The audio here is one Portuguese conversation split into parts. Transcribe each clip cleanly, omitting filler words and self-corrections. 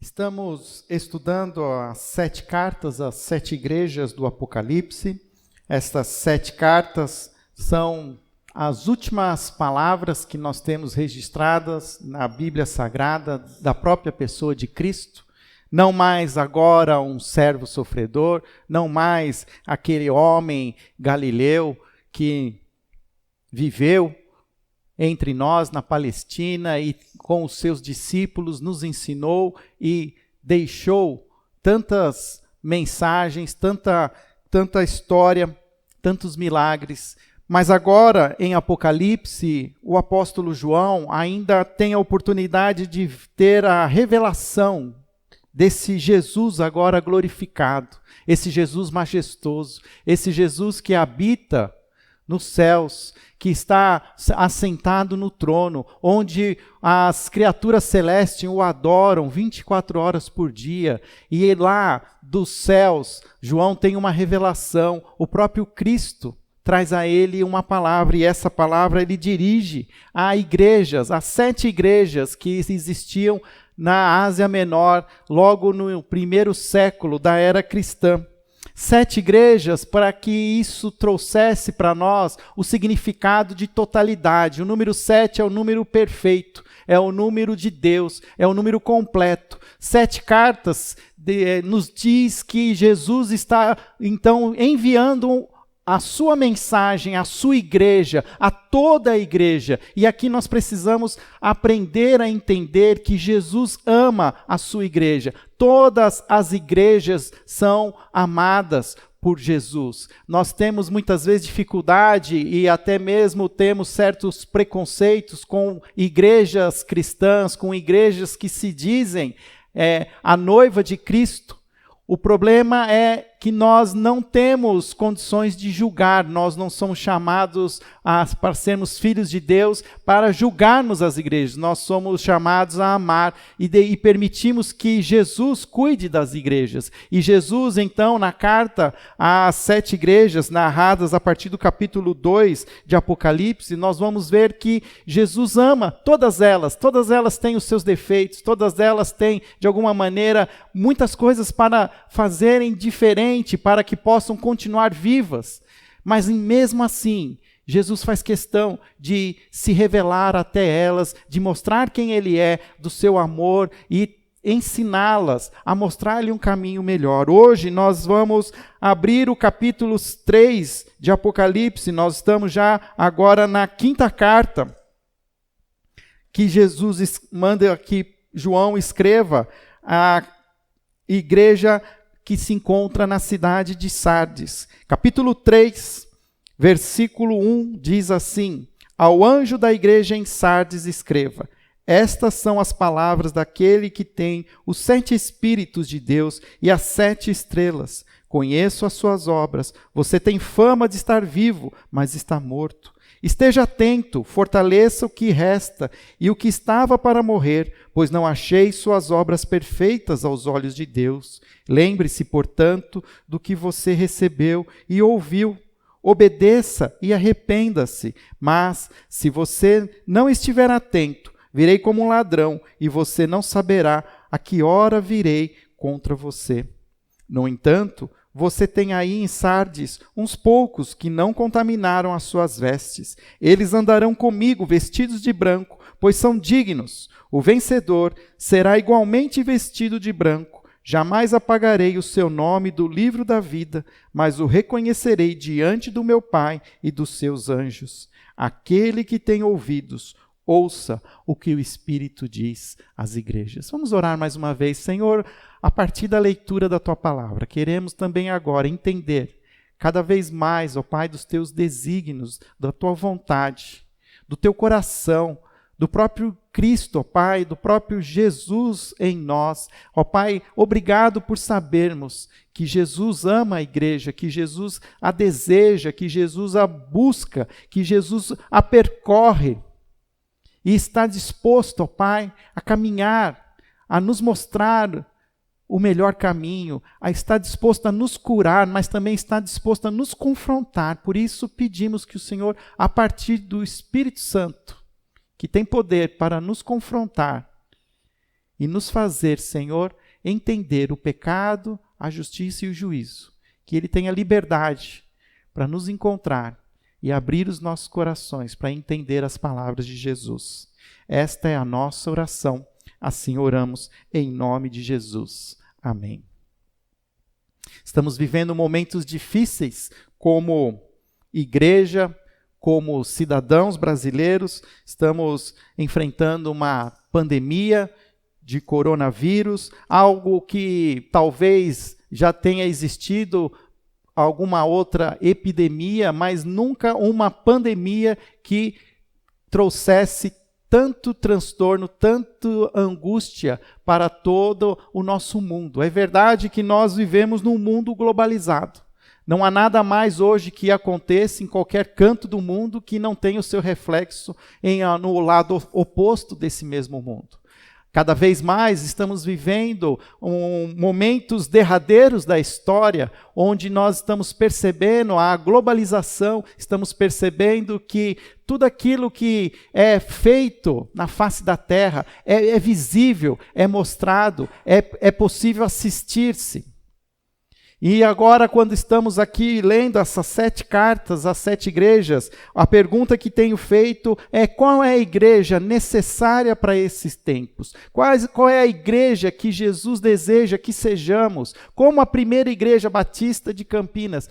Estamos estudando as 7 cartas, as 7 igrejas do Apocalipse. Estas 7 cartas são as últimas palavras que nós temos registradas na Bíblia Sagrada da própria pessoa de Cristo. Não mais agora um servo sofredor, não mais aquele homem galileu que viveu entre nós na Palestina e com os seus discípulos nos ensinou e deixou tantas mensagens, tanta história, tantos milagres. Mas agora, em Apocalipse, o apóstolo João ainda tem a oportunidade de ter a revelação desse Jesus agora glorificado, esse Jesus majestoso, esse Jesus que habita nos céus, que está assentado no trono, onde as criaturas celestes o adoram 24 horas por dia, e lá dos céus, João tem uma revelação, o próprio Cristo traz a ele uma palavra, e essa palavra ele dirige a igrejas, as 7 igrejas que existiam na Ásia Menor, logo no primeiro século da era cristã. 7 igrejas para que isso trouxesse para nós o significado de totalidade. O número 7 é o número perfeito, é o número de Deus, é o número completo. 7 cartas nos diz que Jesus está, então, enviando a sua mensagem, a sua igreja, a toda a igreja. E aqui nós precisamos aprender a entender que Jesus ama a sua igreja. Todas as igrejas são amadas por Jesus. Nós temos muitas vezes dificuldade e até mesmo temos certos preconceitos com igrejas cristãs, com igrejas que se dizem a noiva de Cristo. O problema é que nós não temos condições de julgar, nós não somos chamados para sermos filhos de Deus para julgarmos as igrejas, nós somos chamados a amar e permitimos que Jesus cuide das igrejas. E Jesus, então, na carta às 7 igrejas, narradas a partir do capítulo 2 de Apocalipse, nós vamos ver que Jesus ama todas elas têm os seus defeitos, todas elas têm, de alguma maneira, muitas coisas para fazerem diferente, para que possam continuar vivas. Mas mesmo assim, Jesus faz questão de se revelar até elas, de mostrar quem Ele é, do seu amor e ensiná-las a mostrar-lhe um caminho melhor. Hoje nós vamos abrir o capítulo 3 de Apocalipse, nós estamos já agora na 5ª carta que Jesus manda que João escreva à igreja que se encontra na cidade de Sardes. Capítulo 3, versículo 1, diz assim: Ao anjo da igreja em Sardes escreva: Estas são as palavras daquele que tem os 7 Espíritos de Deus e as 7 estrelas. Conheço as suas obras. Você tem fama de estar vivo, mas está morto. Esteja atento, fortaleça o que resta e o que estava para morrer, pois não achei suas obras perfeitas aos olhos de Deus. Lembre-se, portanto, do que você recebeu e ouviu. Obedeça e arrependa-se. Mas, se você não estiver atento, virei como um ladrão e você não saberá a que hora virei contra você. No entanto, você tem aí em Sardes uns poucos que não contaminaram as suas vestes. Eles andarão comigo vestidos de branco, pois são dignos. O vencedor será igualmente vestido de branco. Jamais apagarei o seu nome do livro da vida, mas o reconhecerei diante do meu Pai e dos seus anjos. Aquele que tem ouvidos, ouça o que o Espírito diz às igrejas. Vamos orar mais uma vez. Senhor, a partir da leitura da Tua palavra, queremos também agora entender cada vez mais, ó Pai, dos Teus desígnios, da Tua vontade, do Teu coração, do próprio Cristo, ó Pai, do próprio Jesus em nós. Ó Pai, obrigado por sabermos que Jesus ama a igreja, que Jesus a deseja, que Jesus a busca, que Jesus a percorre. E está disposto, ó Pai, a caminhar, a nos mostrar o melhor caminho, está disposto a nos curar, mas também está disposto a nos confrontar. Por isso pedimos que o Senhor, a partir do Espírito Santo, que tem poder para nos confrontar, e nos fazer, Senhor, entender o pecado, a justiça e o juízo. Que Ele tenha liberdade para nos encontrar e abrir os nossos corações para entender as palavras de Jesus. Esta é a nossa oração. Assim oramos em nome de Jesus. Amém. Estamos vivendo momentos difíceis como igreja, como cidadãos brasileiros. Estamos enfrentando uma pandemia de coronavírus, algo que talvez já tenha existido alguma outra epidemia, mas nunca uma pandemia que trouxesse tanto transtorno, tanto angústia para todo o nosso mundo. É verdade que nós vivemos num mundo globalizado. Não há nada mais hoje que aconteça em qualquer canto do mundo que não tenha o seu reflexo no lado oposto desse mesmo mundo. Cada vez mais estamos vivendo momentos derradeiros da história, onde nós estamos percebendo a globalização, estamos percebendo que tudo aquilo que é feito na face da terra é visível, é mostrado, é possível assistir-se. E agora, quando estamos aqui lendo essas 7 cartas às 7 igrejas, a pergunta que tenho feito é: qual é a igreja necessária para esses tempos? Qual é a igreja que Jesus deseja que sejamos? Como a primeira igreja batista de Campinas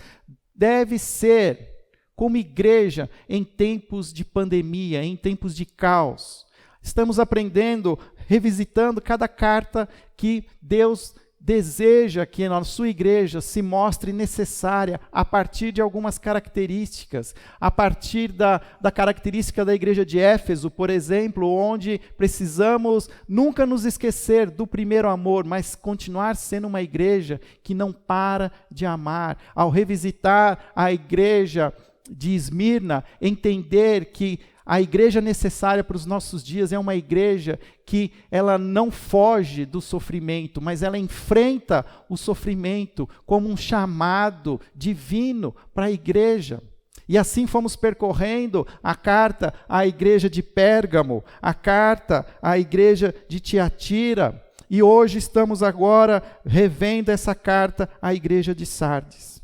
deve ser como igreja em tempos de pandemia, em tempos de caos. Estamos aprendendo, revisitando cada carta que Deus deseja que a sua igreja se mostre necessária a partir de algumas características, a partir da característica da igreja de Éfeso, por exemplo, onde precisamos nunca nos esquecer do primeiro amor, mas continuar sendo uma igreja que não para de amar. Ao revisitar a igreja de Esmirna, entender que a igreja necessária para os nossos dias é uma igreja que ela não foge do sofrimento, mas ela enfrenta o sofrimento como um chamado divino para a igreja. E assim fomos percorrendo a carta à igreja de Pérgamo, a carta à igreja de Tiatira, e hoje estamos agora revendo essa carta à igreja de Sardes.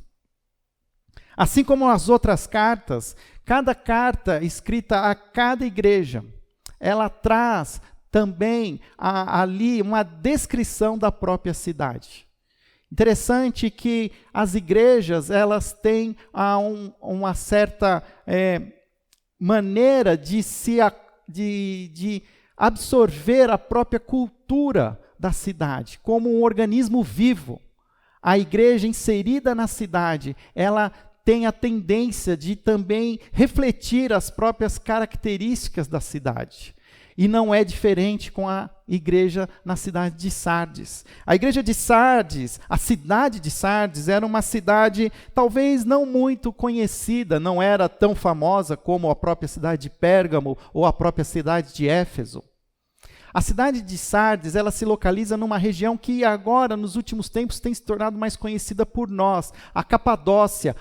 Assim como as outras cartas, cada carta escrita a cada igreja, ela traz também ali uma descrição da própria cidade. Interessante que as igrejas, elas têm uma certa maneira de absorver a própria cultura da cidade, como um organismo vivo. A igreja inserida na cidade, ela tem a tendência de também refletir as próprias características da cidade. E não é diferente com a igreja na cidade de Sardes. A igreja de Sardes, a cidade de Sardes, era uma cidade talvez não muito conhecida, não era tão famosa como a própria cidade de Pérgamo ou a própria cidade de Éfeso. A cidade de Sardes, ela se localiza numa região que agora, nos últimos tempos, tem se tornado mais conhecida por nós. A Capadócia,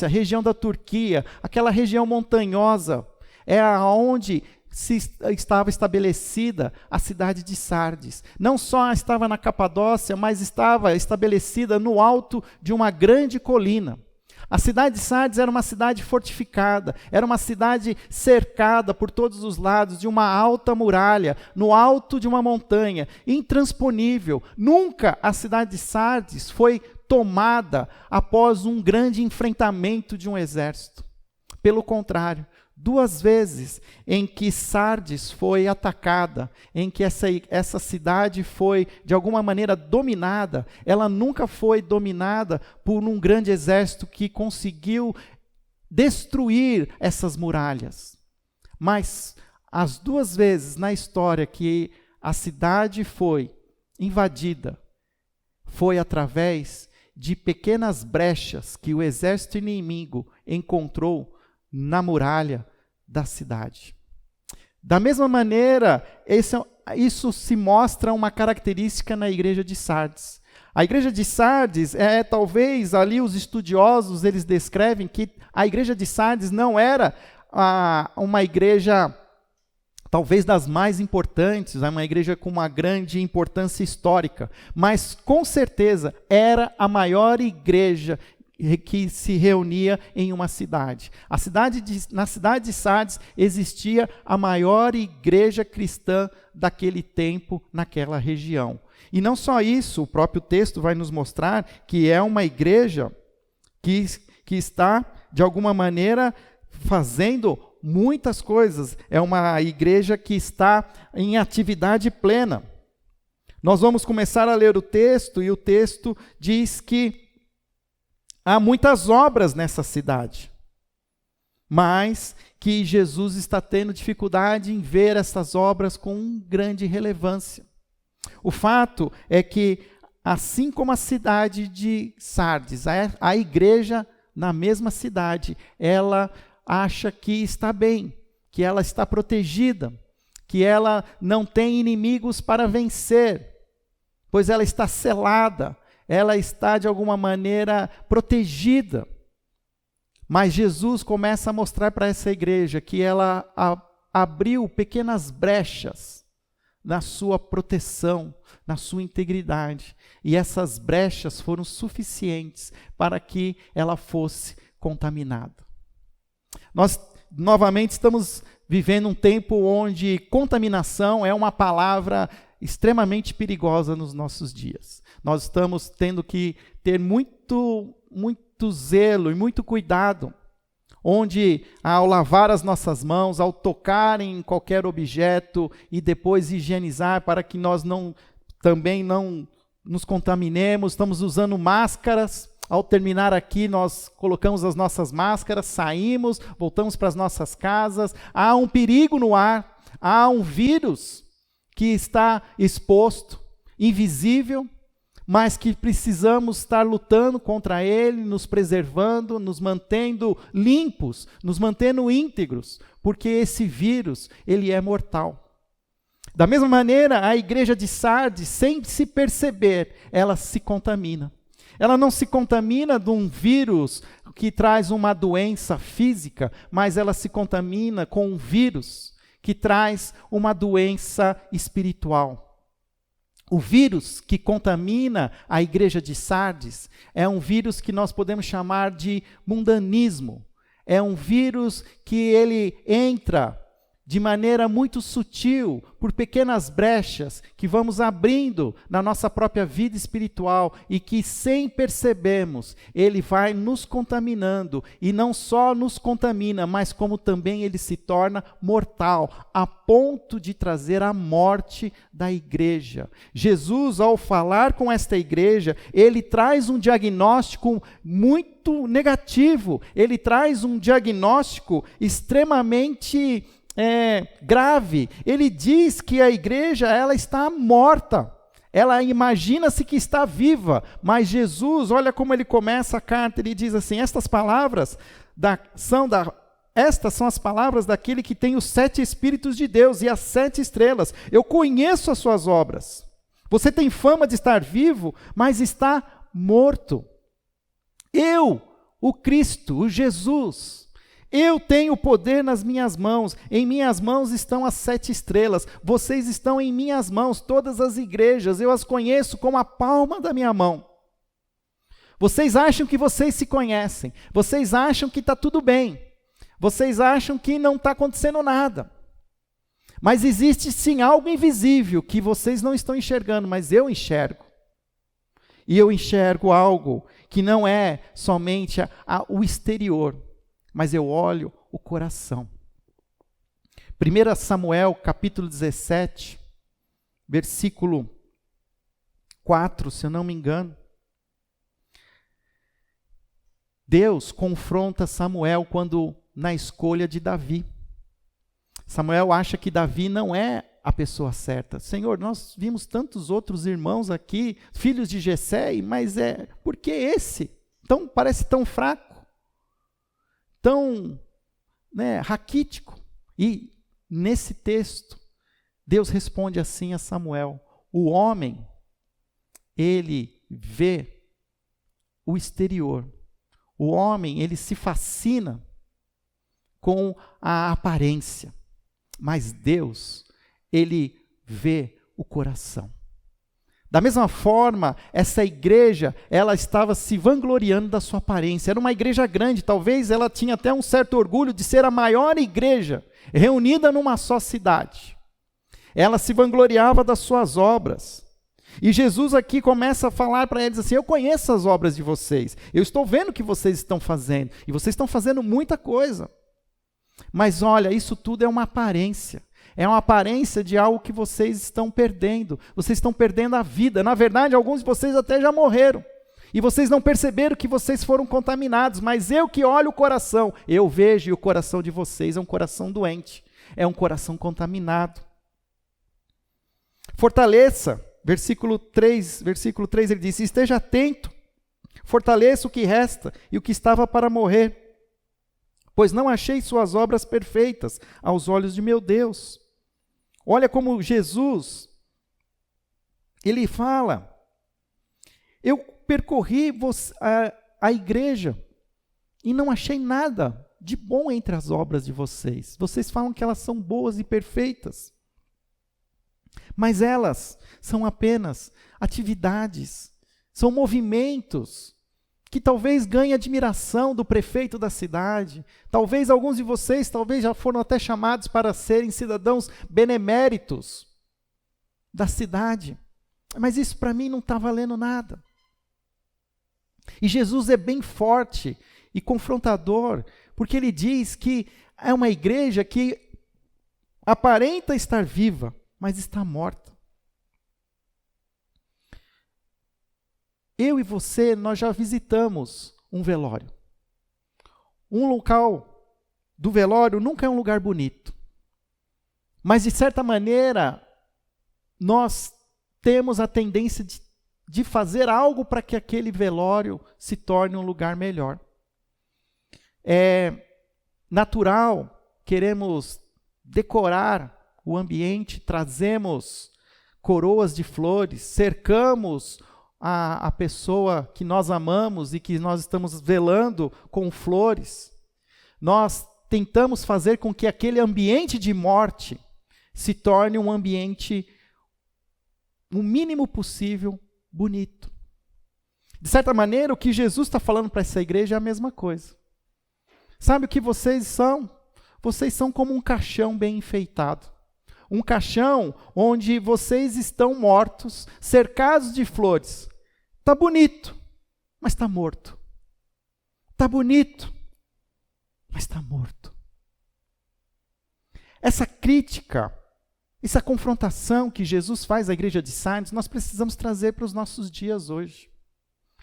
região da Turquia, aquela região montanhosa, é onde estava estabelecida a cidade de Sardes. Não só estava na Capadócia, mas estava estabelecida no alto de uma grande colina. A cidade de Sardes era uma cidade fortificada, era uma cidade cercada por todos os lados de uma alta muralha, no alto de uma montanha, intransponível. Nunca a cidade de Sardes foi tomada após um grande enfrentamento de um exército. Pelo contrário, 2 vezes em que Sardes foi atacada, em que essa cidade foi, de alguma maneira, dominada, ela nunca foi dominada por um grande exército que conseguiu destruir essas muralhas. Mas as 2 vezes na história que a cidade foi invadida, foi através de pequenas brechas que o exército inimigo encontrou na muralha da cidade. Da mesma maneira, isso se mostra uma característica na igreja de Sardes. A igreja de Sardes, talvez ali os estudiosos, eles descrevem que a igreja de Sardes não era uma igreja talvez das mais importantes, é uma igreja com uma grande importância histórica, mas com certeza era a maior igreja que se reunia em uma cidade. Na cidade de Sardes existia a maior igreja cristã daquele tempo, naquela região. E não só isso, o próprio texto vai nos mostrar que é uma igreja que está, de alguma maneira, fazendo muitas coisas. É uma igreja que está em atividade plena. Nós vamos começar a ler o texto, e o texto diz que há muitas obras nessa cidade, mas que Jesus está tendo dificuldade em ver essas obras com grande relevância. O fato é que, assim como a cidade de Sardes, a igreja na mesma cidade, ela acha que está bem, que ela está protegida, que ela não tem inimigos para vencer, pois ela está selada, ela está de alguma maneira protegida. Mas Jesus começa a mostrar para essa igreja que ela abriu pequenas brechas na sua proteção, na sua integridade. E essas brechas foram suficientes para que ela fosse contaminada. Nós, novamente, estamos vivendo um tempo onde contaminação é uma palavra extremamente perigosa nos nossos dias. Nós estamos tendo que ter muito zelo e muito cuidado, onde ao lavar as nossas mãos, ao tocar em qualquer objeto e depois higienizar para que nós também não nos contaminemos, estamos usando máscaras. Ao terminar aqui, nós colocamos as nossas máscaras, saímos, voltamos para as nossas casas. Há um perigo no ar, há um vírus que está exposto, invisível, mas que precisamos estar lutando contra ele, nos preservando, nos mantendo limpos, nos mantendo íntegros, porque esse vírus, ele é mortal. Da mesma maneira, a igreja de Sardes, sem se perceber, ela se contamina. Ela não se contamina de um vírus que traz uma doença física, mas ela se contamina com um vírus que traz uma doença espiritual. O vírus que contamina a igreja de Sardes é um vírus que nós podemos chamar de mundanismo. É um vírus que ele entra de maneira muito sutil, por pequenas brechas que vamos abrindo na nossa própria vida espiritual e que, sem percebermos, ele vai nos contaminando, e não só nos contamina, mas como também ele se torna mortal, a ponto de trazer a morte da igreja. Jesus, ao falar com esta igreja, ele traz um diagnóstico muito negativo, ele traz um diagnóstico extremamente grave. Ele diz que a igreja, ela está morta. Ela imagina-se que está viva, mas Jesus, olha como ele começa a carta, ele diz assim: estas são as palavras daquele que tem os 7 Espíritos de Deus e as 7 estrelas. Eu conheço as suas obras. Você tem fama de estar vivo, mas está morto. Eu, o Cristo, o Jesus, eu tenho poder nas minhas mãos, em minhas mãos estão as 7 estrelas, vocês estão em minhas mãos, todas as igrejas, eu as conheço como a palma da minha mão. Vocês acham que vocês se conhecem, vocês acham que está tudo bem, vocês acham que não está acontecendo nada, mas existe sim algo invisível que vocês não estão enxergando, mas eu enxergo. E eu enxergo algo que não é somente o exterior, mas eu olho o coração. 1 Samuel, capítulo 17, versículo 4, se eu não me engano. Deus confronta Samuel na escolha de Davi. Samuel acha que Davi não é a pessoa certa. Senhor, nós vimos tantos outros irmãos aqui, filhos de Jessé, mas por que esse? Parece tão fraco, tão raquítico. E nesse texto, Deus responde assim a Samuel: o homem, ele vê o exterior. O homem, ele se fascina com a aparência. Mas Deus, Ele vê o coração. Da mesma forma, essa igreja, ela estava se vangloriando da sua aparência. Era uma igreja grande, talvez ela tinha até um certo orgulho de ser a maior igreja reunida numa só cidade. Ela se vangloriava das suas obras. E Jesus aqui começa a falar para eles assim: eu conheço as obras de vocês, eu estou vendo o que vocês estão fazendo, e vocês estão fazendo muita coisa. Mas olha, isso tudo é uma aparência. É uma aparência de algo que vocês estão perdendo. Vocês estão perdendo a vida. Na verdade, alguns de vocês até já morreram. E vocês não perceberam que vocês foram contaminados. Mas eu que olho o coração, eu vejo, e o coração de vocês é um coração doente. É um coração contaminado. Fortaleça, versículo 3 ele diz: esteja atento, fortaleça o que resta e o que estava para morrer, pois não achei suas obras perfeitas aos olhos de meu Deus. Olha como Jesus, ele fala: eu percorri a igreja e não achei nada de bom entre as obras de vocês. Vocês falam que elas são boas e perfeitas, mas elas são apenas atividades, são movimentos que talvez ganhem admiração do prefeito da cidade. Talvez alguns de vocês, talvez já foram até chamados para serem cidadãos beneméritos da cidade. Mas isso para mim não está valendo nada. E Jesus é bem forte e confrontador, porque ele diz que é uma igreja que aparenta estar viva, mas está morta. Eu e você, nós já visitamos um velório. Um local do velório nunca é um lugar bonito. Mas, de certa maneira, nós temos a tendência de fazer algo para que aquele velório se torne um lugar melhor. É natural, queremos decorar o ambiente, trazemos coroas de flores, cercamos a pessoa que nós amamos e que nós estamos velando com flores. Nós tentamos fazer com que aquele ambiente de morte se torne um ambiente, o mínimo possível, bonito. De certa maneira, o que Jesus está falando para essa igreja é a mesma coisa. Sabe o que vocês são? Vocês são como um caixão bem enfeitado. Um caixão onde vocês estão mortos, cercados de flores. Está bonito, mas está morto. Está bonito, mas está morto. Essa crítica, essa confrontação que Jesus faz à igreja de Sardes, nós precisamos trazer para os nossos dias hoje.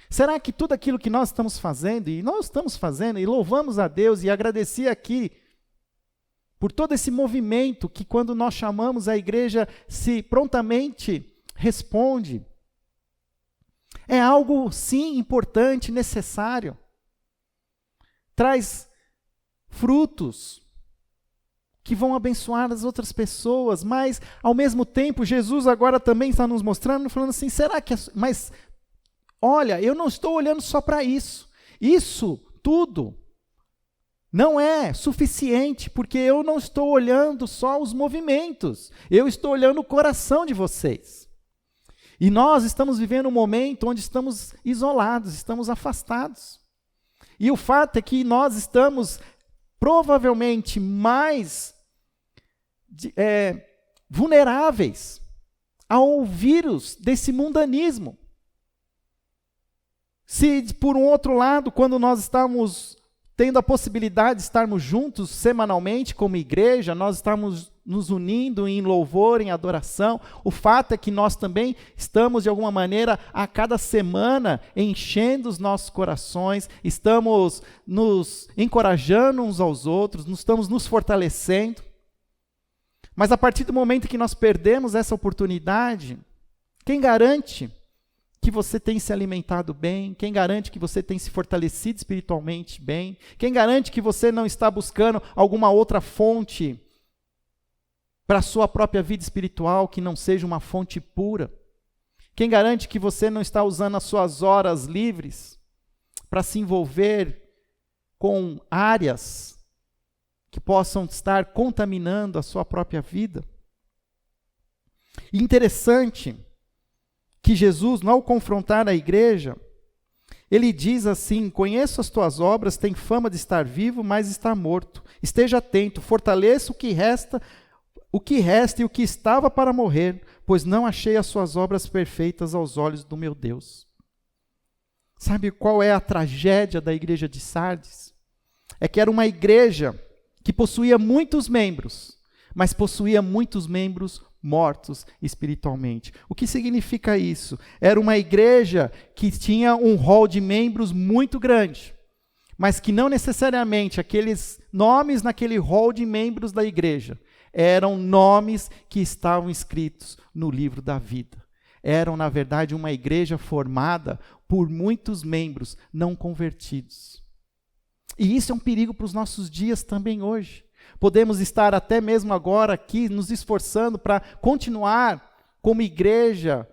Será que tudo aquilo que nós estamos fazendo, e nós estamos fazendo, e louvamos a Deus, e agradeci aqui, por todo esse movimento que quando nós chamamos a igreja, se prontamente responde, é algo, sim, importante, necessário. Traz frutos que vão abençoar as outras pessoas, mas, ao mesmo tempo, Jesus agora também está nos mostrando, falando assim, será que... Mas, olha, eu não estou olhando só para isso. Isso tudo não é suficiente, porque eu não estou olhando só os movimentos, eu estou olhando o coração de vocês. E nós estamos vivendo um momento onde estamos isolados, estamos afastados. E o fato é que nós estamos provavelmente mais vulneráveis ao vírus desse mundanismo. Se, por um outro lado, quando nós estamos tendo a possibilidade de estarmos juntos semanalmente como igreja, nós estamos nos unindo em louvor, em adoração, o fato é que nós também estamos, de alguma maneira, a cada semana, enchendo os nossos corações, estamos nos encorajando uns aos outros, estamos nos fortalecendo. Mas a partir do momento que nós perdemos essa oportunidade, quem garante que você tem se alimentado bem? Quem garante que você tem se fortalecido espiritualmente bem? Quem garante que você não está buscando alguma outra fonte para a sua própria vida espiritual que não seja uma fonte pura? Quem garante que você não está usando as suas horas livres para se envolver com áreas que possam estar contaminando a sua própria vida. E interessante que Jesus, ao confrontar a igreja, ele diz assim: conheço as tuas obras, tem fama de estar vivo, mas está morto. Esteja atento, fortaleça o que resta e o que estava para morrer, pois não achei as suas obras perfeitas aos olhos do meu Deus. Sabe qual é a tragédia da igreja de Sardes? É que era uma igreja que possuía muitos membros, mas possuía muitos membros mortos espiritualmente. O que significa isso? Era uma igreja que tinha um rol de membros muito grande, mas que não necessariamente aqueles nomes naquele rol de membros da igreja eram nomes que estavam escritos no livro da vida. Eram, na verdade, uma igreja formada por muitos membros não convertidos. E isso é um perigo para os nossos dias também hoje. Podemos estar até mesmo agora aqui nos esforçando para continuar como igreja,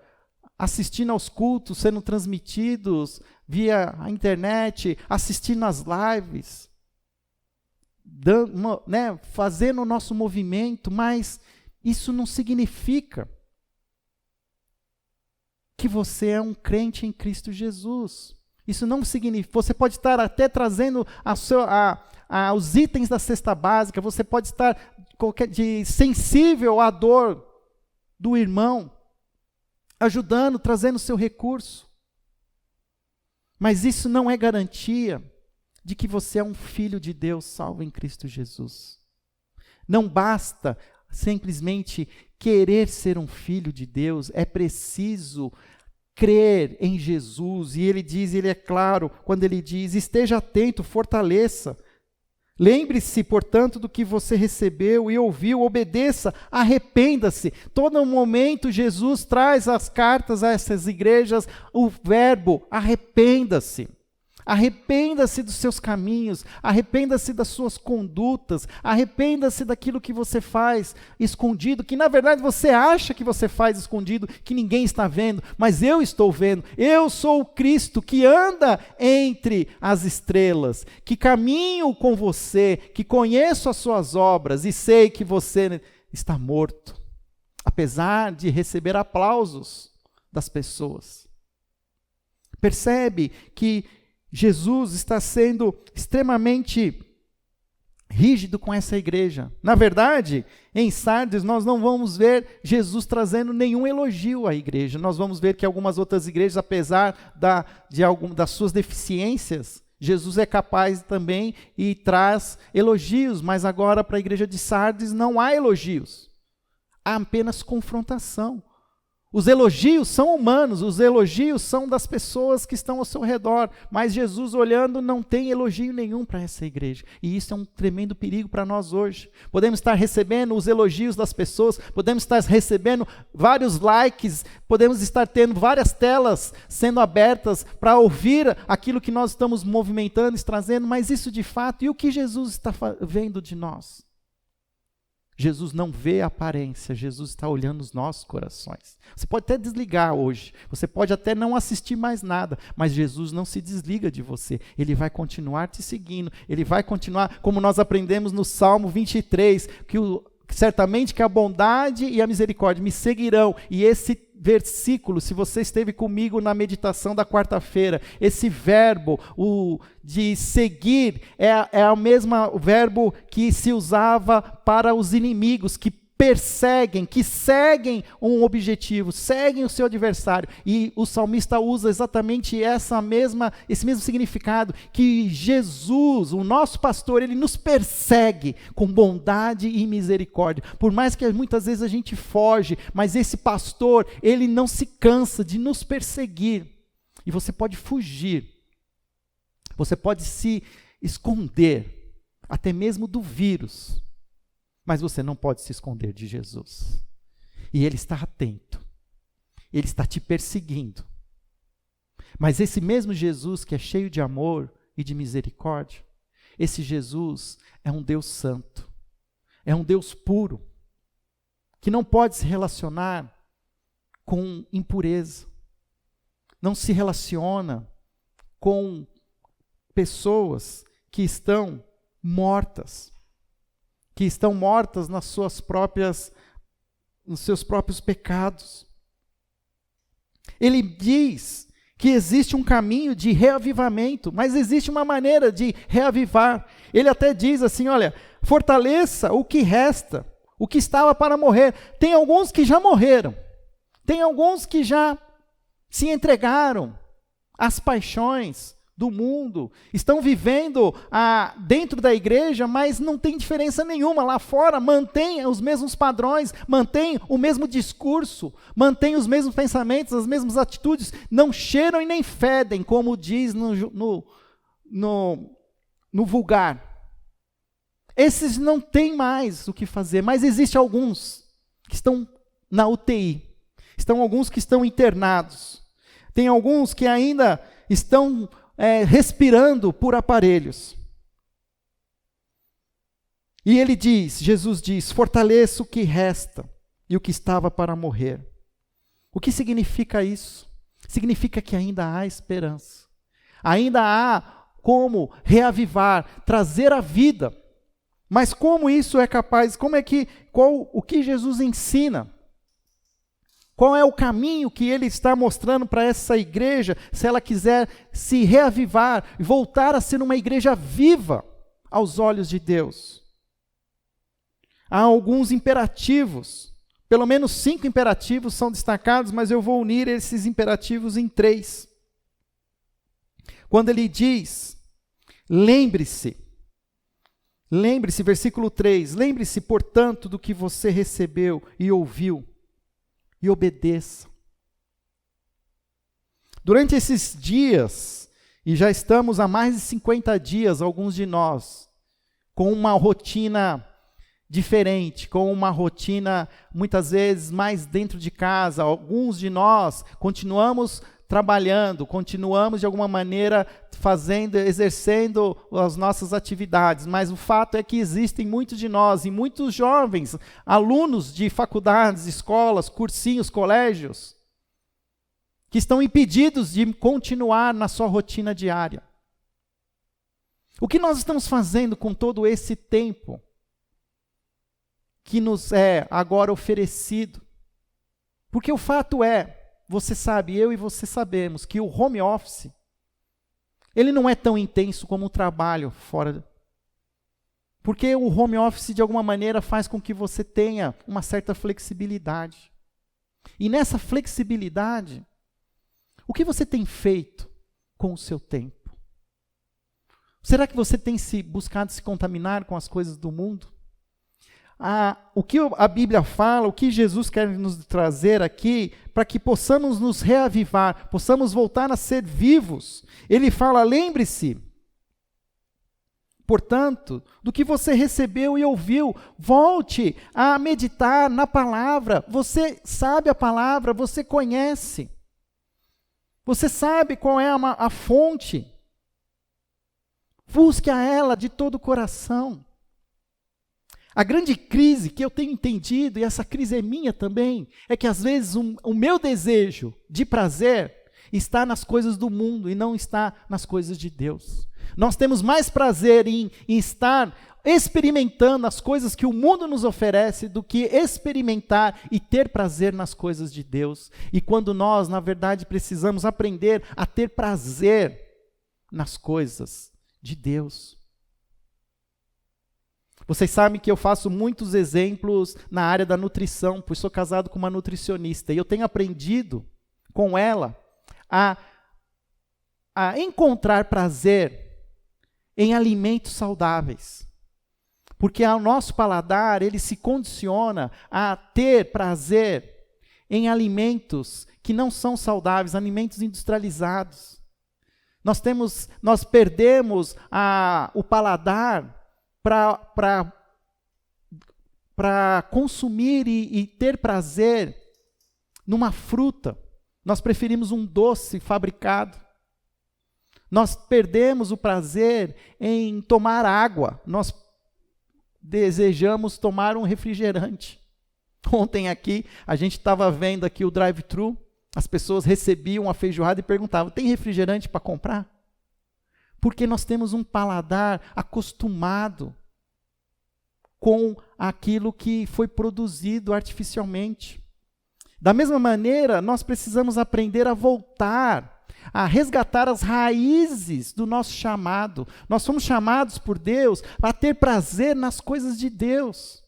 assistindo aos cultos, sendo transmitidos via a internet, assistindo às lives, fazendo o nosso movimento, mas isso não significa que você é um crente em Cristo Jesus. Isso não significa, você pode estar até trazendo os itens da cesta básica, você pode estar sensível à dor do irmão, ajudando, trazendo seu recurso. Mas isso não é garantia de que você é um filho de Deus salvo em Cristo Jesus. Não basta simplesmente querer ser um filho de Deus, é preciso crer em Jesus. E ele é claro quando ele diz: esteja atento, fortaleça. Lembre-se, portanto, do que você recebeu e ouviu, obedeça, arrependa-se. Todo momento Jesus traz as cartas a essas igrejas, o verbo arrependa-se. Arrependa-se dos seus caminhos, arrependa-se das suas condutas, arrependa-se daquilo que você faz escondido, que na verdade você acha que você faz escondido, que ninguém está vendo, mas eu estou vendo. Eu sou o Cristo que anda entre as estrelas, que caminho com você, que conheço as suas obras e sei que você está morto, apesar de receber aplausos das pessoas. Percebe que Jesus está sendo extremamente rígido com essa igreja. Na verdade, em Sardes nós não vamos ver Jesus trazendo nenhum elogio à igreja. Nós vamos ver que algumas outras igrejas, apesar das suas deficiências, Jesus é capaz também e traz elogios, mas agora para a igreja de Sardes não há elogios. Há apenas confrontação. Os elogios são humanos, os elogios são das pessoas que estão ao seu redor, mas Jesus olhando não tem elogio nenhum para essa igreja, e isso é um tremendo perigo para nós hoje. Podemos estar recebendo os elogios das pessoas, podemos estar recebendo vários likes, podemos estar tendo várias telas sendo abertas para ouvir aquilo que nós estamos movimentando, trazendo, mas isso de fato, e o que Jesus está vendo de nós? Jesus não vê a aparência, Jesus está olhando os nossos corações. Você pode até desligar hoje, você pode até não assistir mais nada, mas Jesus não se desliga de você, Ele vai continuar te seguindo, Ele vai continuar, como nós aprendemos no Salmo 23, certamente que a bondade e a misericórdia me seguirão, e esse versículo, se você esteve comigo na meditação da quarta-feira, esse verbo, o de seguir, é o mesmo verbo que se usava para os inimigos, que perseguem, que seguem um objetivo, seguem o seu adversário, e o salmista usa exatamente esse mesmo significado, que Jesus, o nosso pastor, ele nos persegue com bondade e misericórdia, por mais que muitas vezes a gente foge, mas esse pastor, ele não se cansa de nos perseguir, e você pode fugir, você pode se esconder, até mesmo do vírus, mas você não pode se esconder de Jesus. E Ele está atento. Ele está te perseguindo. Mas esse mesmo Jesus que é cheio de amor e de misericórdia, esse Jesus é um Deus santo. É um Deus puro. Que não pode se relacionar com impureza. Não se relaciona com pessoas que estão mortas. que estão mortas nos seus próprios pecados. Ele diz que existe um caminho de reavivamento, mas existe uma maneira de reavivar. Ele até diz assim, olha, fortaleça o que resta, o que estava para morrer. Tem alguns que já morreram, tem alguns que já se entregaram às paixões do mundo, estão vivendo dentro da igreja, mas não tem diferença nenhuma. Lá fora mantém os mesmos padrões, mantém o mesmo discurso, mantém os mesmos pensamentos, as mesmas atitudes, não cheiram e nem fedem, como diz no vulgar. Esses não têm mais o que fazer, mas existem alguns que estão na UTI, estão alguns que estão internados, tem alguns que ainda estão respirando por aparelhos. E ele diz, Jesus diz, fortaleça o que resta e o que estava para morrer. O que significa isso? Significa que ainda há esperança. Ainda há como reavivar, trazer a vida. Mas como isso é capaz? O que Jesus ensina? Qual é o caminho que ele está mostrando para essa igreja, se ela quiser se reavivar e voltar a ser uma igreja viva aos olhos de Deus? Há alguns imperativos, pelo menos 5 imperativos são destacados, mas eu vou unir esses imperativos em 3. Quando ele diz, lembre-se, versículo 3, lembre-se, portanto, do que você recebeu e ouviu, e obedeça. Durante esses dias, e já estamos há mais de 50 dias, alguns de nós, com uma rotina diferente, com uma rotina muitas vezes mais dentro de casa, alguns de nós continuamos trabalhando, continuamos de alguma maneira exercendo as nossas atividades, mas o fato é que existem muitos de nós e muitos jovens, alunos de faculdades, escolas, cursinhos, colégios, que estão impedidos de continuar na sua rotina diária. O que nós estamos fazendo com todo esse tempo que nos é agora oferecido? Porque o fato é, você sabe, eu e você sabemos, que o home office, ele não é tão intenso como o trabalho fora. Porque o home office, de alguma maneira, faz com que você tenha uma certa flexibilidade. E nessa flexibilidade, o que você tem feito com o seu tempo? Será que você tem buscado se contaminar com as coisas do mundo? O que a Bíblia fala, o que Jesus quer nos trazer aqui, para que possamos nos reavivar, possamos voltar a ser vivos. Ele fala, lembre-se, portanto, do que você recebeu e ouviu, volte a meditar na palavra. Você sabe a palavra, você conhece, você sabe qual é a fonte. Busque a ela de todo o coração. A grande crise que eu tenho entendido, e essa crise é minha também, é que às vezes o meu desejo de prazer está nas coisas do mundo e não está nas coisas de Deus. Nós temos mais prazer em estar experimentando as coisas que o mundo nos oferece do que experimentar e ter prazer nas coisas de Deus. E quando nós, na verdade, precisamos aprender a ter prazer nas coisas de Deus. Vocês sabem que eu faço muitos exemplos na área da nutrição, pois sou casado com uma nutricionista, e eu tenho aprendido com ela a encontrar prazer em alimentos saudáveis. Porque o nosso paladar, ele se condiciona a ter prazer em alimentos que não são saudáveis, alimentos industrializados. Nós perdemos o paladar para consumir e ter prazer numa fruta. Nós preferimos um doce fabricado. Nós perdemos o prazer em tomar água. Nós desejamos tomar um refrigerante. Ontem aqui, a gente estava vendo aqui o drive-thru, as pessoas recebiam a feijoada e perguntavam, tem refrigerante para comprar? Porque nós temos um paladar acostumado com aquilo que foi produzido artificialmente. Da mesma maneira, nós precisamos aprender a voltar, a resgatar as raízes do nosso chamado. Nós fomos chamados por Deus a ter prazer nas coisas de Deus,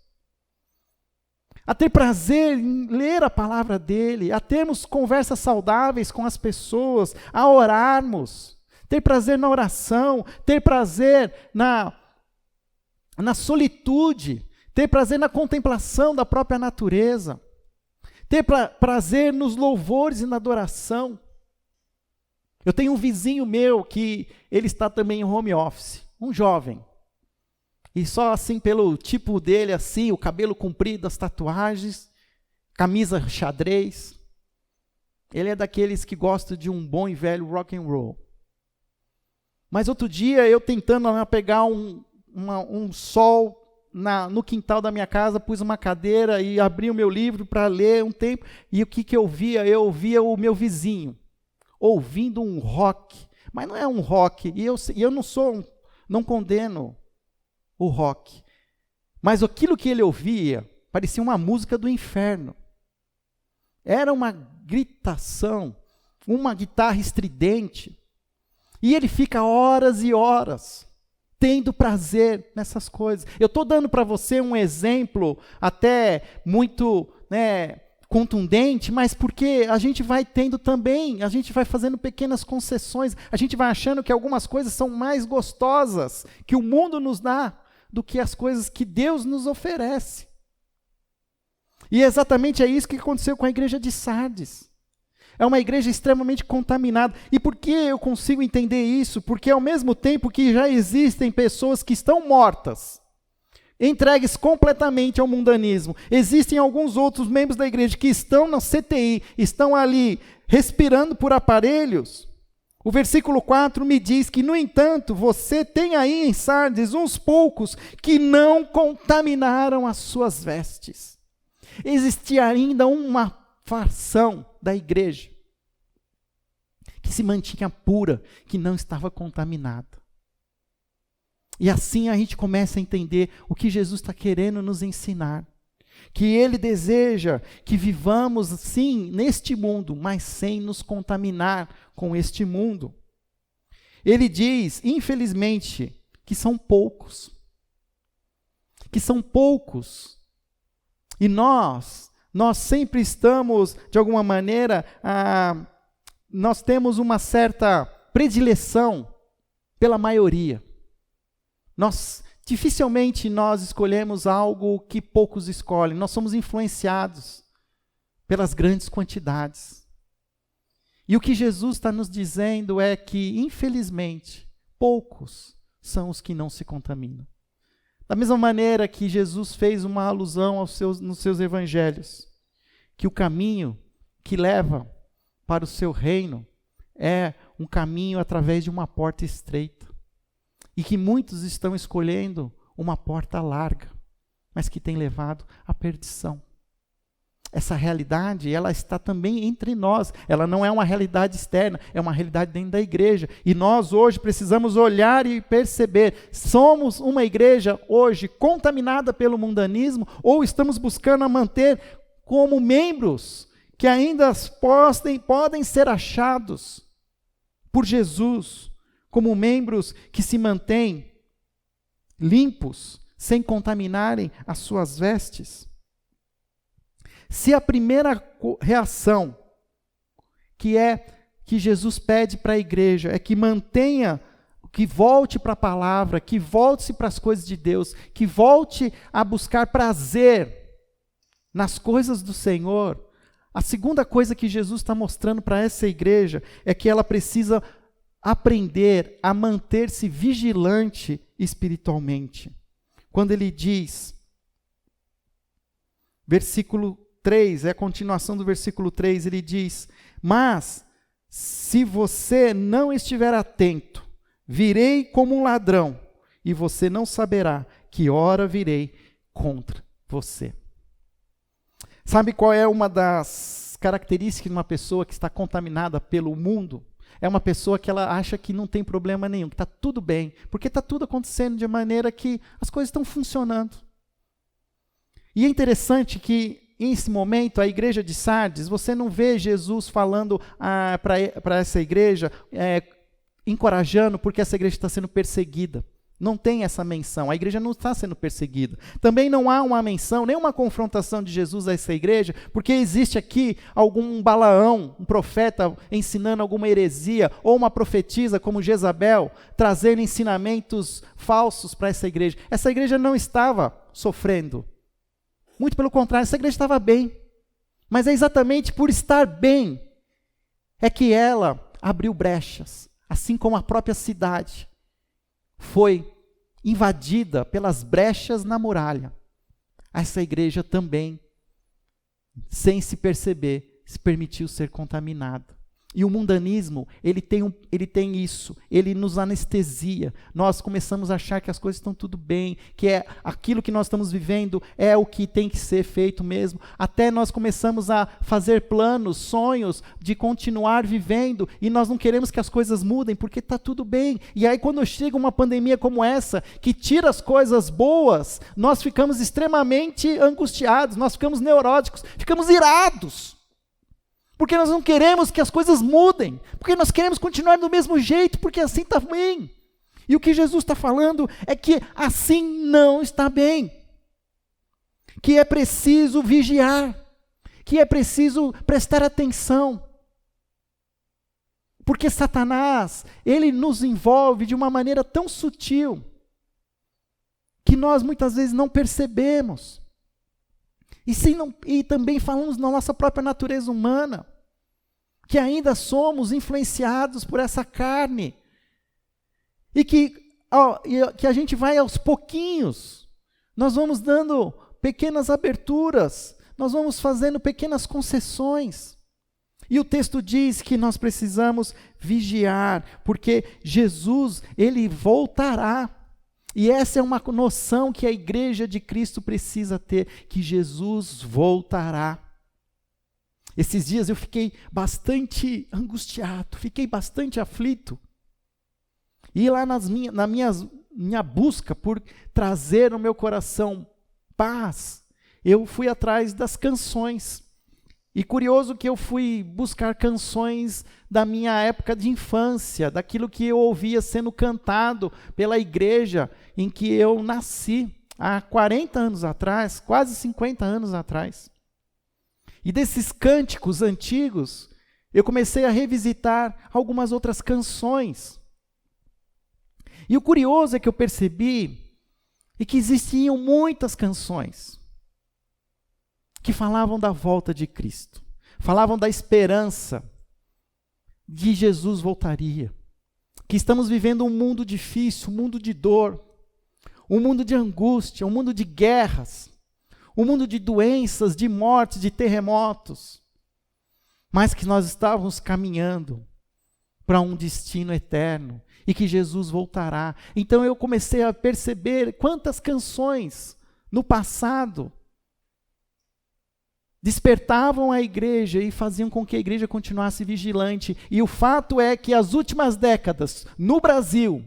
a ter prazer em ler a palavra dele, a termos conversas saudáveis com as pessoas, a orarmos, ter prazer na oração, ter prazer na solitude, ter prazer na contemplação da própria natureza, ter prazer nos louvores e na adoração. Eu tenho um vizinho meu que ele está também em home office, um jovem. E só assim pelo tipo dele, assim, o cabelo comprido, as tatuagens, camisa xadrez. Ele é daqueles que gostam de um bom e velho rock and roll. Mas outro dia eu tentando pegar um sol no quintal da minha casa, pus uma cadeira e abri o meu livro para ler um tempo, e o que eu via? Eu ouvia o meu vizinho, ouvindo um rock, mas não é um rock, e eu não condeno o rock, mas aquilo que ele ouvia, parecia uma música do inferno, era uma gritação, uma guitarra estridente, e ele fica horas e horas, tendo prazer nessas coisas. Eu estou dando para você um exemplo até muito contundente, mas porque a gente vai tendo também, a gente vai fazendo pequenas concessões, a gente vai achando que algumas coisas são mais gostosas que o mundo nos dá do que as coisas que Deus nos oferece. E exatamente é isso que aconteceu com a igreja de Sardes. É uma igreja extremamente contaminada. E por que eu consigo entender isso? Porque ao mesmo tempo que já existem pessoas que estão mortas, entregues completamente ao mundanismo, existem alguns outros membros da igreja que estão na CTI, estão ali respirando por aparelhos. O versículo 4 me diz que, no entanto, você tem aí em Sardes uns poucos que não contaminaram as suas vestes. Existia ainda uma fração da igreja que se mantinha pura, que não estava contaminada. E assim a gente começa a entender o que Jesus está querendo nos ensinar. Que Ele deseja que vivamos, sim, neste mundo, mas sem nos contaminar com este mundo. Ele diz, infelizmente, que são poucos. Que são poucos. E nós sempre estamos, de alguma maneira, nós temos uma certa predileção pela maioria. Dificilmente nós escolhemos algo que poucos escolhem. Nós somos influenciados pelas grandes quantidades. E o que Jesus está nos dizendo é que, infelizmente, poucos são os que não se contaminam. Da mesma maneira que Jesus fez uma alusão nos seus evangelhos, que o caminho que leva para o seu reino é um caminho através de uma porta estreita. E que muitos estão escolhendo uma porta larga, mas que tem levado à perdição. Essa realidade, ela está também entre nós. Ela não é uma realidade externa, é uma realidade dentro da igreja. E nós hoje precisamos olhar e perceber, somos uma igreja hoje contaminada pelo mundanismo, ou estamos buscando a manter como membros que ainda podem ser achados por Jesus, como membros que se mantêm limpos, sem contaminarem as suas vestes. Se a primeira reação que Jesus pede para a igreja é que mantenha, que volte para a palavra, que volte para as coisas de Deus, que volte a buscar prazer nas coisas do Senhor, a segunda coisa que Jesus está mostrando para essa igreja é que ela precisa aprender a manter-se vigilante espiritualmente. Quando ele diz, versículo 3, é a continuação do versículo 3, ele diz, mas se você não estiver atento, virei como um ladrão, e você não saberá que hora virei contra você. Sabe qual é uma das características de uma pessoa que está contaminada pelo mundo? É uma pessoa que ela acha que não tem problema nenhum, que está tudo bem, porque está tudo acontecendo de maneira que as coisas estão funcionando. E é interessante que, nesse momento, a igreja de Sardes, você não vê Jesus falando para essa igreja, encorajando, porque essa igreja está sendo perseguida. Não tem essa menção, a igreja não está sendo perseguida. Também não há uma menção, nem uma confrontação de Jesus a essa igreja, porque existe aqui algum Balaão, um profeta ensinando alguma heresia, ou uma profetisa como Jezabel, trazendo ensinamentos falsos para essa igreja. Essa igreja não estava sofrendo. Muito pelo contrário, essa igreja estava bem. Mas é exatamente por estar bem, é que ela abriu brechas, assim como a própria cidade foi invadida pelas brechas na muralha. Essa igreja também, sem se perceber, se permitiu ser contaminada. E o mundanismo, ele tem isso, ele nos anestesia. Nós começamos a achar que as coisas estão tudo bem, que aquilo que nós estamos vivendo é o que tem que ser feito mesmo. Até nós começamos a fazer planos, sonhos de continuar vivendo, e nós não queremos que as coisas mudem, porque está tudo bem. E aí quando chega uma pandemia como essa, que tira as coisas boas, nós ficamos extremamente angustiados, nós ficamos neuróticos, ficamos irados. Porque nós não queremos que as coisas mudem, porque nós queremos continuar do mesmo jeito, porque assim está bem. E o que Jesus está falando é que assim não está bem, que é preciso vigiar, que é preciso prestar atenção, porque Satanás, ele nos envolve de uma maneira tão sutil, que nós muitas vezes não percebemos. E também falamos na nossa própria natureza humana, que ainda somos influenciados por essa carne, e que a gente vai aos pouquinhos, nós vamos dando pequenas aberturas, nós vamos fazendo pequenas concessões. E o texto diz que nós precisamos vigiar, porque Jesus, ele voltará. E essa é uma noção que a igreja de Cristo precisa ter, que Jesus voltará. Esses dias eu fiquei bastante angustiado, fiquei bastante aflito. E lá na minha busca por trazer no meu coração paz, eu fui atrás das canções. E curioso que eu fui buscar canções da minha época de infância, daquilo que eu ouvia sendo cantado pela igreja em que eu nasci, há 40 anos atrás, quase 50 anos atrás. E desses cânticos antigos, eu comecei a revisitar algumas outras canções. E o curioso é que eu percebi que existiam muitas canções que falavam da volta de Cristo, falavam da esperança de Jesus voltaria, que estamos vivendo um mundo difícil, um mundo de dor, um mundo de angústia, um mundo de guerras, um mundo de doenças, de mortes, de terremotos, mas que nós estávamos caminhando para um destino eterno e que Jesus voltará. Então eu comecei a perceber quantas canções no passado despertavam a igreja e faziam com que a igreja continuasse vigilante. E o fato é que as últimas décadas, no Brasil,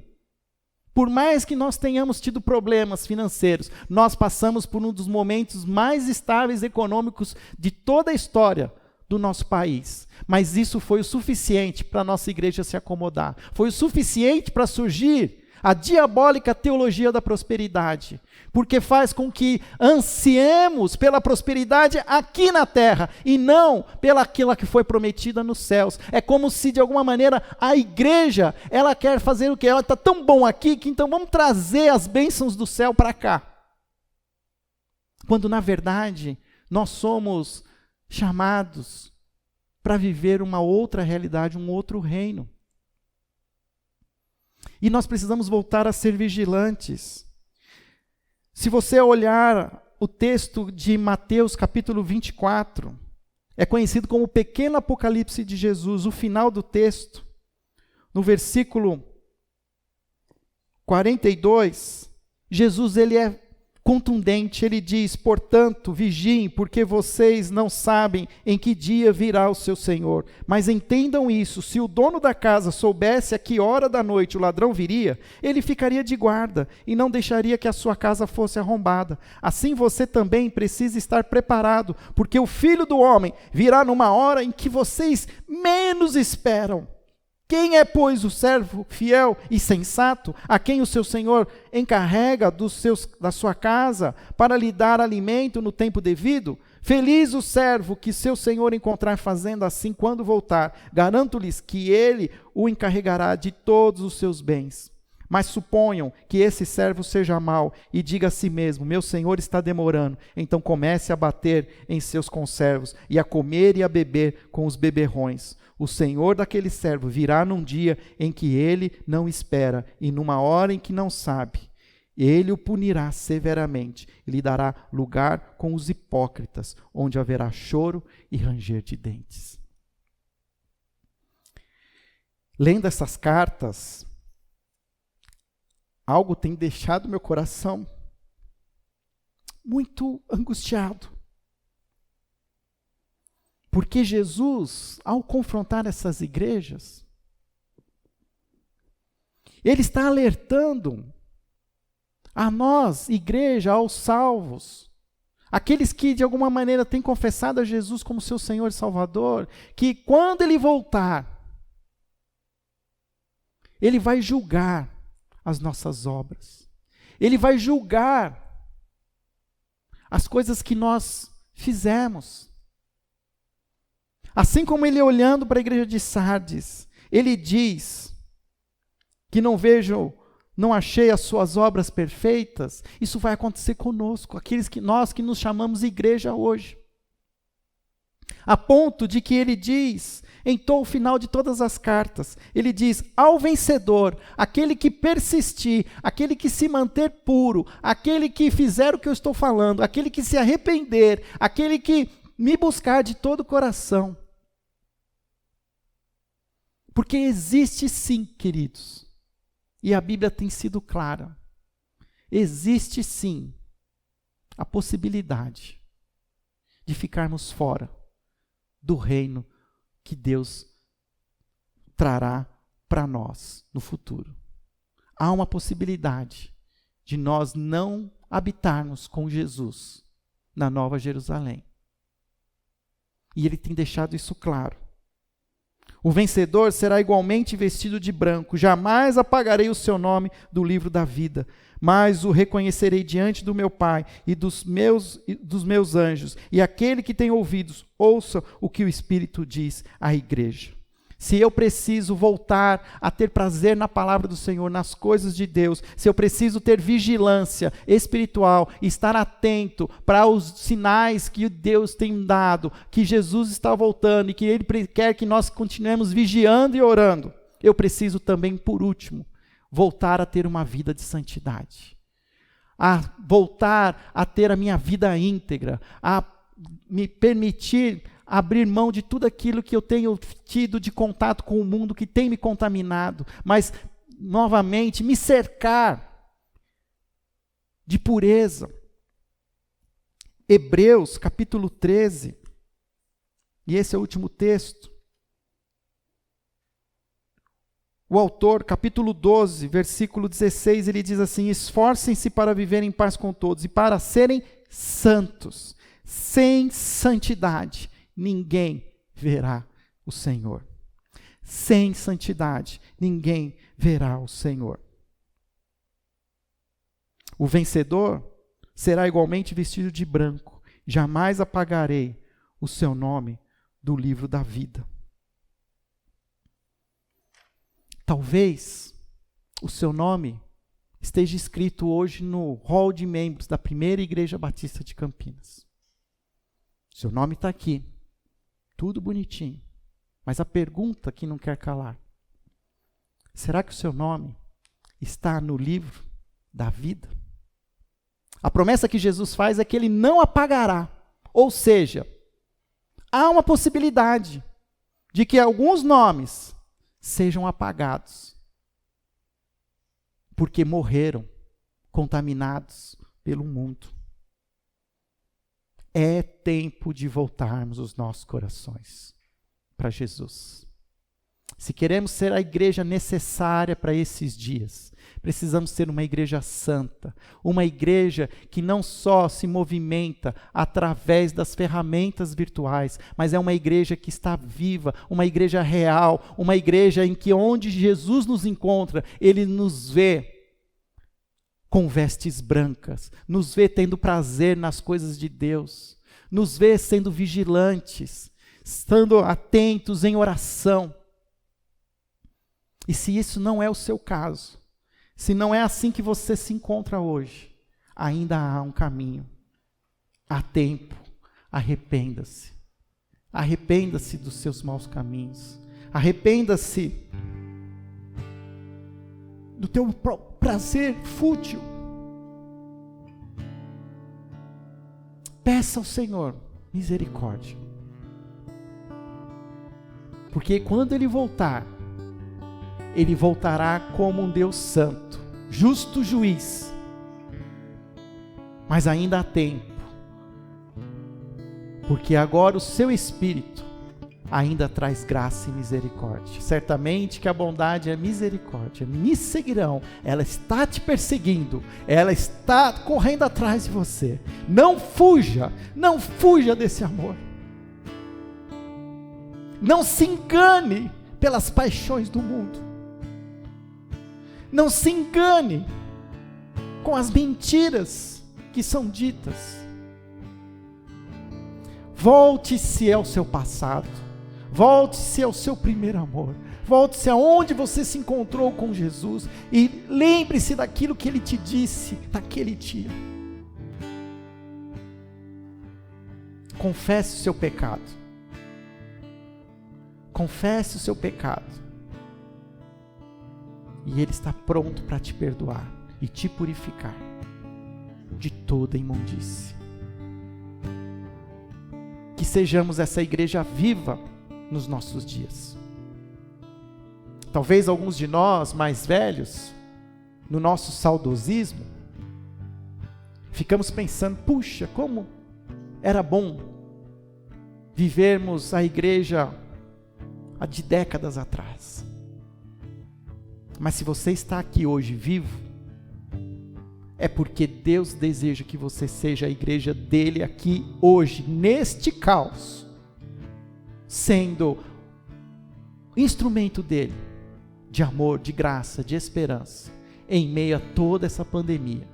por mais que nós tenhamos tido problemas financeiros, nós passamos por um dos momentos mais estáveis econômicos de toda a história do nosso país. Mas isso foi o suficiente para a nossa igreja se acomodar. Foi o suficiente para surgir a diabólica teologia da prosperidade, porque faz com que ansiemos pela prosperidade aqui na terra, e não pelaquilo que foi prometida nos céus. É como se, de alguma maneira, a igreja, ela quer fazer o quê? Ela está tão bom aqui, que então vamos trazer as bênçãos do céu para cá. Quando, na verdade, nós somos chamados para viver uma outra realidade, um outro reino. E nós precisamos voltar a ser vigilantes. Se você olhar o texto de Mateus capítulo 24, é conhecido como o pequeno Apocalipse de Jesus, o final do texto, no versículo 42, Jesus ele é contundente. Ele diz: portanto, vigiem, porque vocês não sabem em que dia virá o seu Senhor. Mas entendam isso: se o dono da casa soubesse a que hora da noite o ladrão viria, ele ficaria de guarda e não deixaria que a sua casa fosse arrombada. Assim você também precisa estar preparado, porque o Filho do Homem virá numa hora em que vocês menos esperam. Quem é, pois, o servo fiel e sensato, a quem o seu senhor encarrega da sua casa para lhe dar alimento no tempo devido? Feliz o servo que seu senhor encontrar fazendo assim quando voltar. Garanto-lhes que ele o encarregará de todos os seus bens. Mas suponham que esse servo seja mau e diga a si mesmo: meu senhor está demorando. Então comece a bater em seus conservos e a comer e a beber com os beberrões. O senhor daquele servo virá num dia em que ele não espera e numa hora em que não sabe. Ele o punirá severamente e lhe dará lugar com os hipócritas, onde haverá choro e ranger de dentes. Lendo essas cartas, algo tem deixado meu coração muito angustiado. Porque Jesus, ao confrontar essas igrejas, ele está alertando a nós, igreja, aos salvos, aqueles que de alguma maneira têm confessado a Jesus como seu Senhor e Salvador, que quando ele voltar, ele vai julgar as nossas obras. Ele vai julgar as coisas que nós fizemos. Assim como ele olhando para a igreja de Sardes, ele diz que não achei as suas obras perfeitas. Isso vai acontecer conosco, nós que nos chamamos igreja hoje. A ponto de que ele diz, em todo o final de todas as cartas, ele diz: ao vencedor, aquele que persistir, aquele que se manter puro, aquele que fizer o que eu estou falando, aquele que se arrepender, aquele que me buscar de todo o coração. Porque existe sim, queridos, e a Bíblia tem sido clara, existe sim a possibilidade de ficarmos fora do reino que Deus trará para nós no futuro. Há uma possibilidade de nós não habitarmos com Jesus na Nova Jerusalém. E ele tem deixado isso claro. O vencedor será igualmente vestido de branco. Jamais apagarei o seu nome do livro da vida, mas o reconhecerei diante do meu Pai e dos meus anjos. E aquele que tem ouvidos, ouça o que o Espírito diz à igreja. Se eu preciso voltar a ter prazer na palavra do Senhor, nas coisas de Deus, se eu preciso ter vigilância espiritual, estar atento para os sinais que Deus tem dado, que Jesus está voltando e que Ele quer que nós continuemos vigiando e orando, eu preciso também, por último, voltar a ter uma vida de santidade, a voltar a ter a minha vida íntegra, a me permitir abrir mão de tudo aquilo que eu tenho tido de contato com o mundo, que tem me contaminado, mas, novamente, me cercar de pureza. Hebreus, capítulo 13, e esse é o último texto. O autor, capítulo 12, versículo 16, ele diz assim: esforcem-se para viver em paz com todos e para serem santos. Sem santidade ninguém verá o Senhor. Sem santidade, ninguém verá o Senhor. O vencedor será igualmente vestido de branco. Jamais apagarei o seu nome do livro da vida. Talvez o seu nome esteja escrito hoje no hall de membros da Primeira Igreja Batista de Campinas. Seu nome está aqui. Tudo bonitinho. Mas a pergunta que não quer calar: será que o seu nome está no livro da vida? A promessa que Jesus faz é que ele não apagará. Ou seja, há uma possibilidade de que alguns nomes sejam apagados, porque morreram contaminados pelo mundo. É tempo de voltarmos os nossos corações para Jesus. Se queremos ser a igreja necessária para esses dias, precisamos ser uma igreja santa, uma igreja que não só se movimenta através das ferramentas virtuais, mas é uma igreja que está viva, uma igreja real, uma igreja em que onde Jesus nos encontra, Ele nos vê com vestes brancas, nos vê tendo prazer nas coisas de Deus, nos vê sendo vigilantes, estando atentos em oração. E se isso não é o seu caso, se não é assim que você se encontra hoje, ainda há um caminho, há tempo, arrependa-se. Arrependa-se dos seus maus caminhos, arrependa-se do teu prazer fútil. Peça ao Senhor misericórdia, porque quando Ele voltar, Ele voltará como um Deus santo, justo juiz. Mas ainda há tempo, porque agora o seu Espírito ainda traz graça e misericórdia. Certamente que a bondade e a misericórdia me seguirão. Ela está te perseguindo, ela está correndo atrás de você. Não fuja desse amor. Não se engane pelas paixões do mundo. Não se engane com as mentiras que são ditas. Volte-se ao seu passado. Volte-se ao seu primeiro amor. Volte-se aonde você se encontrou com Jesus. E lembre-se daquilo que Ele te disse naquele dia. Confesse o seu pecado. Confesse o seu pecado. E Ele está pronto para te perdoar e te purificar de toda imundície. Que sejamos essa igreja viva nos nossos dias. Talvez alguns de nós mais velhos, no nosso saudosismo, ficamos pensando, puxa, como era bom vivermos a igreja há de décadas atrás. Mas se você está aqui hoje vivo, é porque Deus deseja que você seja a igreja dele aqui hoje, neste caos, sendo instrumento dele, de amor, de graça, de esperança, em meio a toda essa pandemia.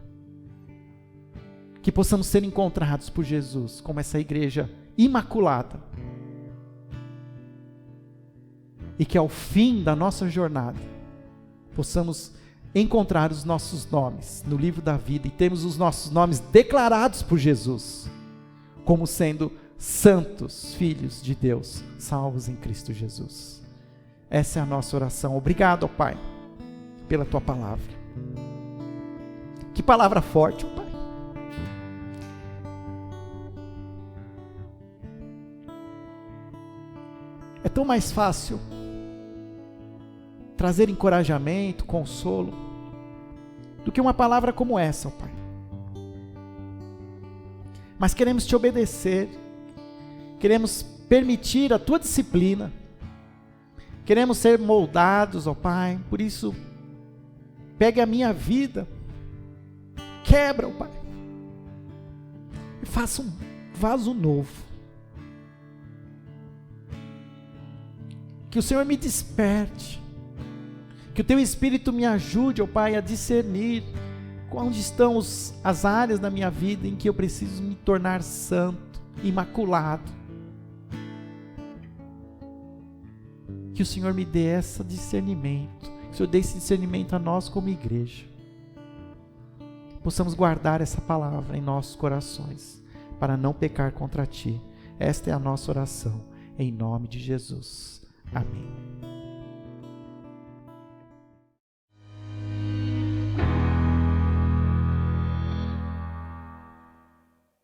Que possamos ser encontrados por Jesus como essa igreja imaculada. E que ao fim da nossa jornada, possamos encontrar os nossos nomes no livro da vida e temos os nossos nomes declarados por Jesus como sendo santos filhos de Deus, salvos em Cristo Jesus. Essa é a nossa oração. Obrigado, ó Pai, pela Tua palavra. Que palavra forte, ó Pai. É tão mais fácil trazer encorajamento, consolo, do que uma palavra como essa, ó Pai. Mas queremos Te obedecer, queremos permitir a Tua disciplina, queremos ser moldados, ó Pai. Por isso, pegue a minha vida, quebra, ó Pai, e faça um vaso novo. Que o Senhor me desperte, que o Teu Espírito me ajude, ó Pai, a discernir onde estão as áreas da minha vida em que eu preciso me tornar santo, imaculado. Que o Senhor me dê esse discernimento, que o Senhor dê esse discernimento a nós como igreja. Possamos guardar essa palavra em nossos corações, para não pecar contra Ti. Esta é a nossa oração, em nome de Jesus. Amém.